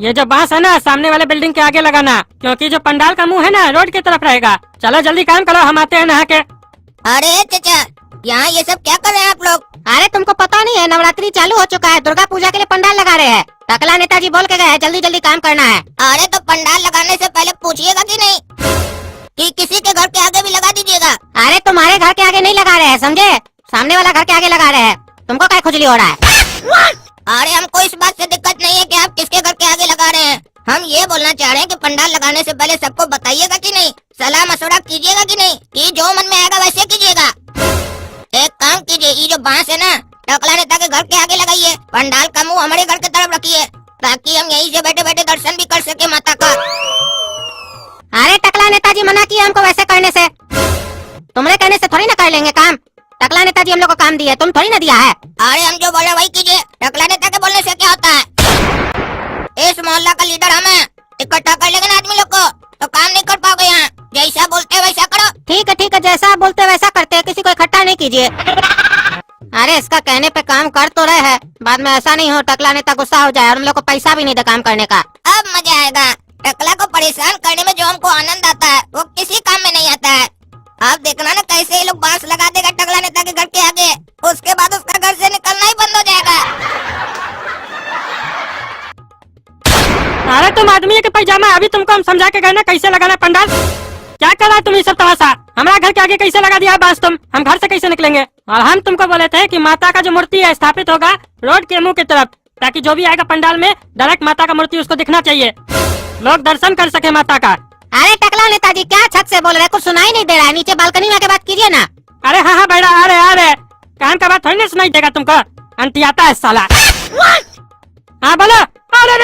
ये जो बांस है ना सामने वाले बिल्डिंग के आगे लगाना, क्योंकि जो पंडाल का मुंह है ना रोड की तरफ रहेगा। चलो जल्दी काम करो, हम आते हैं नहा के। अरे चाचा, यहाँ ये सब क्या कर रहे हैं आप लोग? अरे तुमको पता नहीं है, नवरात्रि चालू हो चुका है, दुर्गा पूजा के लिए पंडाल लगा रहे हैं। टकला नेताजी बोल के गए हैं जल्दी जल्दी काम करना है। अरे तो पंडाल लगाने से पहले पूछिएगा कि नहीं कि किसी के घर के आगे भी लगा दीजिएगा। अरे तुम्हारे घर के आगे नहीं लगा रहे हैं, समझे? सामने वाला घर के आगे लगा रहे हैं। तुमको क्या खुजली हो रहा है? अरे हमको इस बात से दिक्कत नहीं है कि आप किसके घर के आगे लगा रहे हैं। हम ये बोलना चाह रहे हैं कि पंडाल लगाने से पहले सबको बताइएगा कि नहीं, सलाह मशवरा कीजिएगा कि नहीं, कि जो मन में आएगा वैसे कीजिएगा। एक काम कीजिए, ये जो बांस है ना टकला नेता के घर के आगे लगाइए, पंडाल का मुंह हमारे घर की तरफ रखिए, ताकि हम यहीं से बैठे बैठे दर्शन भी कर सके माता का। अरे टकला नेताजी मना किए हमको वैसे करने से। तुम्हारे कहने से थोड़ी ना कर लेंगे काम। टकला नेताजी हम लोग को काम दिया, तुम थोड़ी ना दिया है। अरे हम जो बोले वही कीजिए, टकला नेता के बोलने से क्या होता है। इस मोहल्ला का लीडर हम हैं, इकट्ठा कर लेंगे ना आदमी लोग को तो काम नहीं कर पाओगे। यहाँ जैसा बोलते वैसा करो। ठीक है, जैसा आप बोलते वैसा करते हैं, किसी को इकट्ठा नहीं कीजिए। अरे इसका कहने पे काम कर तो रहे हैं, बाद में ऐसा नहीं हो टकला नेता गुस्सा हो जाए और हम लोग को पैसा भी नहीं दे काम करने का। अब मजा आएगा। टकला को परेशान करने में जो हमको आनंद आता है वो किसी काम में नहीं आता है। आप देखना ना कैसे ये लोग बांस लगा देगा टकला नेता के घर के आगे, उसके बाद उसका घर से निकलना ही बंद हो जाएगा। अरे तुम आदमी के पैजामा, अभी तुमको हम समझा के गए ना कैसे लगाना पंडाल। क्या कर रहा है तुम ये सब तमाशा? हमारा घर के आगे कैसे लगा दिया है बांस तुम? हम घर से कैसे निकलेंगे? और हम तुमको बोले थे कि माता का जो मूर्ति है स्थापित होगा रोड के मुंह की तरफ, ताकि जो भी आएगा पंडाल में डायरेक्ट माता का मूर्ति उसको दिखना चाहिए, लोग दर्शन कर सके माता का। अरे टकला नेताजी क्या छत से बोल रहे, कुछ सुनाई नहीं दे रहा है? नीचे बालकनी में आके बात कीजिए ना। अरे हाँ बेटा, अरे कान का बात थोड़ी ना सुनाई देगा तुमको, अंटी आता है साला। हाँ बोलो। अरे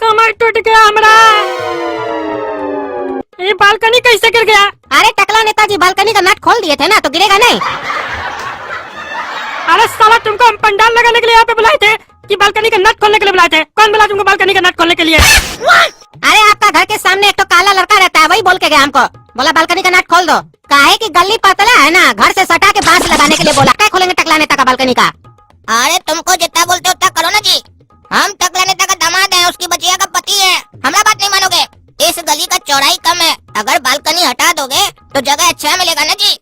कमर टूट गया हमारा, ये बालकनी कैसे गिर गया? अरे टकला नेताजी बालकनी का नट खोल दिए थे ना, तो गिरेगा नहीं। अरे साला तुमको हम पंडाल लगाने के लिए यहाँ पे बुलाए थे कि बालकनी का नट खोलने के लिए बुलाए थे? कौन बुला तुमको बालकनी का नट खोलने के लिए? अरे आपका घर के सामने एक तो काला लड़का रहता है, वही बोल के गया हमको, बोला बालकनी का नट खोल दो। काहे की गली पतला है ना, घर से सटा के बांस लगाने के लिए बोला। क्या खोलेंगे टकला नेता का बालकनी का? अरे तुमको जितना बोलते उतना करो ना जी। हम टकला नेता का दामाद है, उसकी बचिया का पति है, हमारा बात नहीं मानोगे। इस गली का चौड़ाई कम है, अगर बालकनी हटा दोगे तो जगह अच्छा मिलेगा ना जी।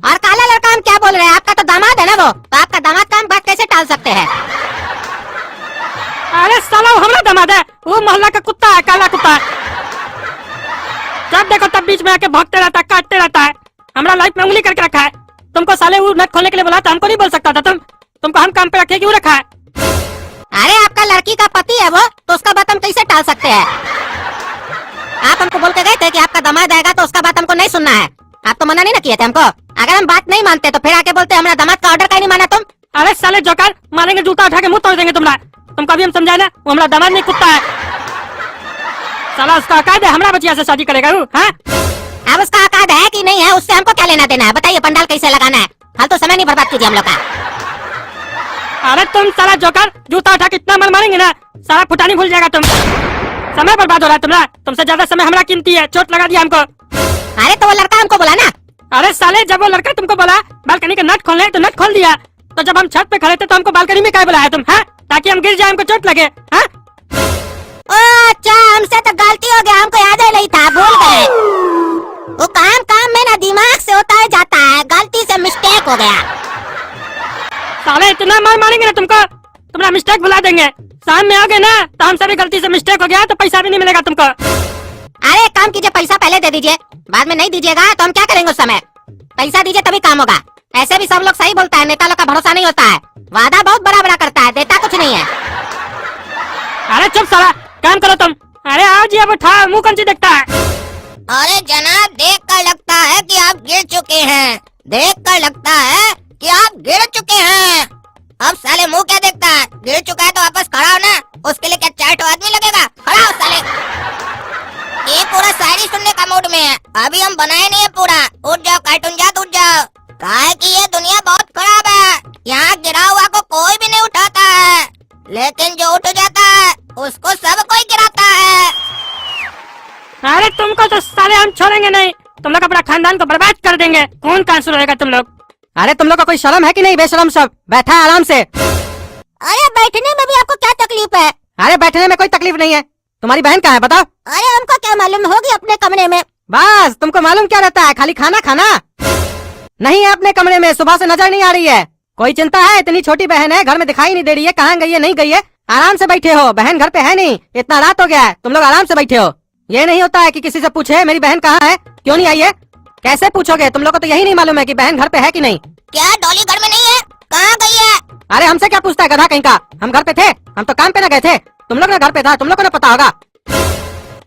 और काला लड़का हम क्या बोल रहे हैं, आपका तो दामाद है ना वो, तो आपका दामाद का हम बात कैसे टाल सकते हैं? अरे साला वो हमारा दामाद है, वो मोहल्ला का कुत्ता है, काला कुत्ता। जब देखो तब बीच में आके भौंकते रहता है, काटते रहता है, हमारा लाइफ में उंगली करके रखा है। तुमको साले वो नट खोलने के लिए बोला था, हमको नहीं बोल सकता था तुमको हम काम पे रखे क्यों रखा है? अरे आपका लड़की का पति है वो, तो उसका बात हम कैसे टाल सकते हैं? आप हमको बोल के गए थे कि आपका दामाद आएगा तो उसका बात हमको नहीं सुनना है। आप तो मना नहीं ना किए थे हमको। अगर हम बात नहीं मानते तो फिर आके बोलते हमारा दामाद का ऑर्डर क्यों नहीं माना तुम? अरे साले जोकर, मारेंगे जूता उठा के मुंह तोड़ देंगे तुम्हारा। तुमको अभी हम समझाए ना, वो हमारा दामाद नहीं कुत्ता है। साला उसका औकात है हमारा बचिया से शादी करेगा वो? हाँ अब उसका औकात है कि नहीं है, उससे हमको क्या लेना देना है? बताइए पंडाल कैसे लगाना है, फालतू समय नहीं बर्बाद कीजिए हम लोग का। अरे तुम साला जोकर, जूता उठा के इतना मार मारेंगे ना सारा फुटानी भूल जाएगा तुम। समय बर्बाद हो रहा है तुम्हारा, तुमसे ज्यादा समय हमारा कीमती है, चोट लगा दिया हमको। अरे तो वो लड़का हमको बोला ना। अरे साले जब वो लड़का तुमको बोला बालकनी का नट खोलने तो नट खोल दिया, तो जब हम छत पे खड़े थे तो हमको बालकनी में क्या बुलाया तुम? हाँ ताकि हम गिर जाए, हमको चोट लगे। हाँ अच्छा हमसे तो गलती हो गया, हमको याद ही नहीं था, भूल गए। वो काम काम में ना दिमाग से होता है जाता है, गलती से मिस्टेक हो गया। साले इतना मार मारेंगे ना तुमको, तुम्हारा मिस्टेक भुला देंगे। शाम में आओगे ना तो हमसे भी गलती से मिस्टेक हो गया तो पैसा भी नहीं मिलेगा तुमको। अरे काम कीजिए, पैसा पहले दे दीजिए, बाद में नहीं दीजिएगा तो हम क्या करेंगे उस समय? पैसा दीजिए तभी काम होगा। ऐसे भी सब लोग सही बोलता है, नेता लोग का भरोसा नहीं होता है, वादा बहुत बड़ा बड़ा करता है, देता कुछ नहीं है। अरे चुप साला, काम करो तुम। अरे आओ जी, अब उठा, मुँह कौन सी देखता है? अरे जनाब, देख कर लगता है कि आप गिर चुके हैं, देख कर लगता है कि आप गिर चुके हैं। अब साले मुंह क्या देखता है, गिर चुका है तो वापस खड़ा हो ना, उसके लिए क्या 4 आदमी लगेगा? खड़ा हो साले। ये पूरा शायरी सुनने का मूड में है, अभी हम बनाए नहीं है पूरा। उठ जाओ कार्टून जात, उठ जाओ। काहे कि ये दुनिया बहुत खराब है, यहाँ गिरा हुआ को कोई भी नहीं उठाता है, लेकिन जो उठ जाता है उसको सब कोई गिराता है। अरे तुमको तो साले हम छोड़ेंगे नहीं, तुम लोग अपना खानदान को बर्बाद कर देंगे, खून का आंसू रहेगा तुम लोग। अरे तुम लोग का कोई शर्म है कि नहीं? बेशरम सब, बैठा आराम से। अरे बैठने में भी आपको क्या तकलीफ है? अरे बैठने में कोई तकलीफ नहीं है। तुम्हारी बहन कहाँ है बताओ? अरे हमको क्या मालूम, होगी अपने कमरे में। बस तुमको मालूम क्या रहता है, खाली खाना खाना। नहीं है अपने कमरे में, सुबह से नजर नहीं आ रही है। कोई चिंता है? इतनी छोटी बहन है, घर में दिखाई नहीं दे रही है, कहाँ गई है नहीं गई है। आराम से बैठे हो, बहन घर पे है नहीं, इतना रात हो गया है, तुम लोग आराम से बैठे हो। ये नहीं होता है कि किसी से पूछे मेरी बहन कहाँ है, क्यों नहीं आई है। कैसे पूछोगे, तुम लोग को तो यही नहीं मालूम है कि बहन घर पे है कि नहीं। क्या डॉली घर में नहीं है? कहाँ गई है? अरे हमसे क्या पूछता है गधा कहीं का, हम घर पे थे, हम तो काम पे न गए थे। तुम लोग ना घर पे था, तुम लोग को ना पता होगा।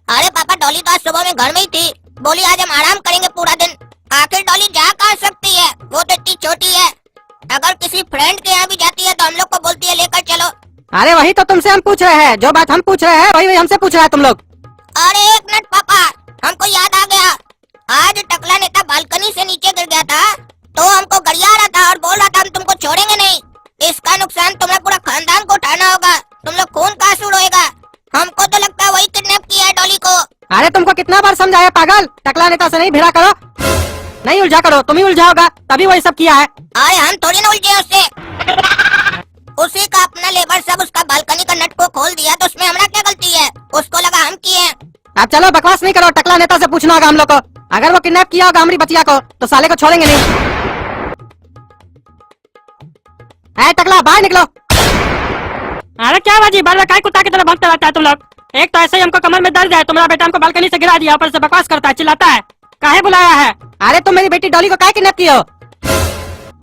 अरे पापा, डॉली तो आज सुबह में घर में ही थी, बोली आज हम आराम करेंगे पूरा दिन। आखिर डॉली जा कहाँ सकती है, वो तो इतनी छोटी है। अगर किसी फ्रेंड के यहाँ भी जाती है तो हम लोग को बोलती है लेकर चलो। अरे वही तो तुमसे हम पूछ रहे हैं, जो बात हम पूछ रहे हैं वही हमसे पूछ रहा है तुम लोग। अरे एक मिनट पापा, हमको याद आ गया। आज टकला नेता बालकनी से नीचे गिर गया था, तो हमको गरिया रहा था और बोल रहा था हम तुमको छोड़ेंगे नहीं। इसका नुकसान तुम्हें पूरा खानदान को उठाना होगा, तुम लोग खून का आंसू रोएगा। हमको तो लगता है वही किडनैप किया है डॉली को। अरे तुमको कितना बार समझाया पागल, टकला नेता से नहीं भिड़ा करो, नहीं उलझा करो, तुम ही उलझाओगा, तभी वही सब किया है। अरे हम थोड़ी ना उलझे उससे, उसी का अपना लेबर सब उसका बालकनी का नट को खोल दिया, तो उसमें हमारा क्या गलती है? उसको लगा हम किए। अब चलो बकवास नहीं करो, टकला नेता से पूछना होगा हम लोग को। अगर वो किडनैप किया होगा हमारी बचिया को तो साले को छोड़ेंगे नहीं। है टकला, बाहर निकलो। अरे क्या बाजी, बार बार काय कुत्ता की तरह भौंकते रहता है तुम लोग। एक तो ऐसे ही हमको कमर में दर्द है, तुम्हारा बेटा हमको बालकनी से गिरा दिया, ऊपर से बकवास करता है, चिल्लाता है। काहे बुलाया है? अरे तुम मेरी बेटी डॉली को काहे किडनैप किए हो?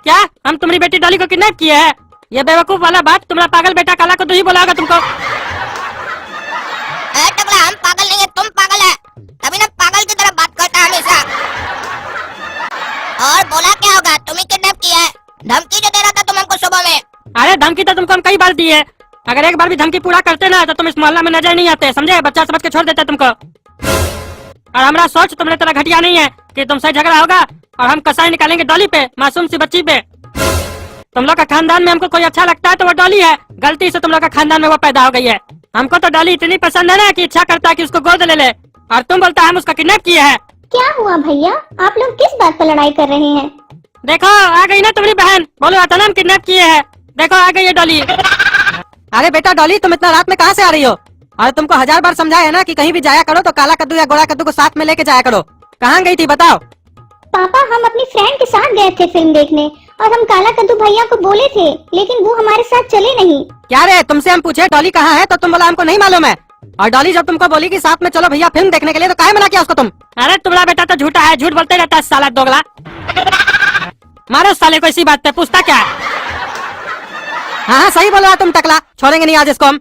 क्या हम तुम्हारी बेटी डॉली को किडनैप किए हैं? ये बेवकूफ वाला बात तुम्हारा पागल बेटा काला को तो ही बोला होगा तुमको। टकला, हम पागल नहीं है, तुम पागल है, तभी ना पागल की तरह बात करता है हमेशा। और बोला क्या होगा, तुम्हें किडनैप किया है, धमकी जो दे रहा था तुम हमको सुबह में। अरे धमकी तो तुमको हम कई बार दी है, अगर एक बार भी धमकी पूरा करते ना तो तुम इस मोहल्ला में नजर नहीं आते, समझे? बच्चा समझ के छोड़ देते तुमको। और हमारा सोच तुमने तरह घटिया नहीं है कि तुमसे झगड़ा होगा और हम कसाई निकालेंगे डॉली पे, मासूम सी बच्ची पे। तुम लोग का खानदान में हमको कोई अच्छा लगता है तो वो डॉली है, गलती से तुम लोग का खानदान में वो पैदा हो गई है। हमको तो डॉली इतनी पसंद है ना कि इच्छा करता है कि उसको गोद ले ले, और तुम बोलता है हम उसका किडनैप किए हैं। क्या हुआ भैया, आप लोग किस बात पर लड़ाई कर रहे हैं? देखो आ गई ना तुम्हारी बहन, बोलो था ना हम किडनैप किए हैं, देखो आ गई है डॉली। अरे बेटा डॉली, तुम इतना रात में कहाँ से आ रही हो? और तुमको 1000 बार समझाया है ना कि कहीं भी जाया करो तो काला कद्दू या गोरा कद्दू को साथ में लेके जाया करो। कहाँ गई थी बताओ? पापा, हम अपनी फ्रेंड के साथ गए थे फिल्म देखने, और हम काला कद्दू भैया को बोले थे, लेकिन वो हमारे साथ चले नहीं। क्या रे, तुमसे हम पूछे डॉली कहाँ है तो तुम बोला हमको नहीं मालूम है। और डॉली जब तुमको बोली कि साथ में चलो भैया फिल्म देखने के लिए, तो काहे मना किया उसको तुम? अरे तुम्हारा बेटा तो झूठा है, झूठ बोलते रहता है साला दोगला। मारो साले को इसी बात पे, पूछता क्या है? हाँ सही बोल रहा तुम टकला, छोड़ेंगे नहीं आज इसको हम।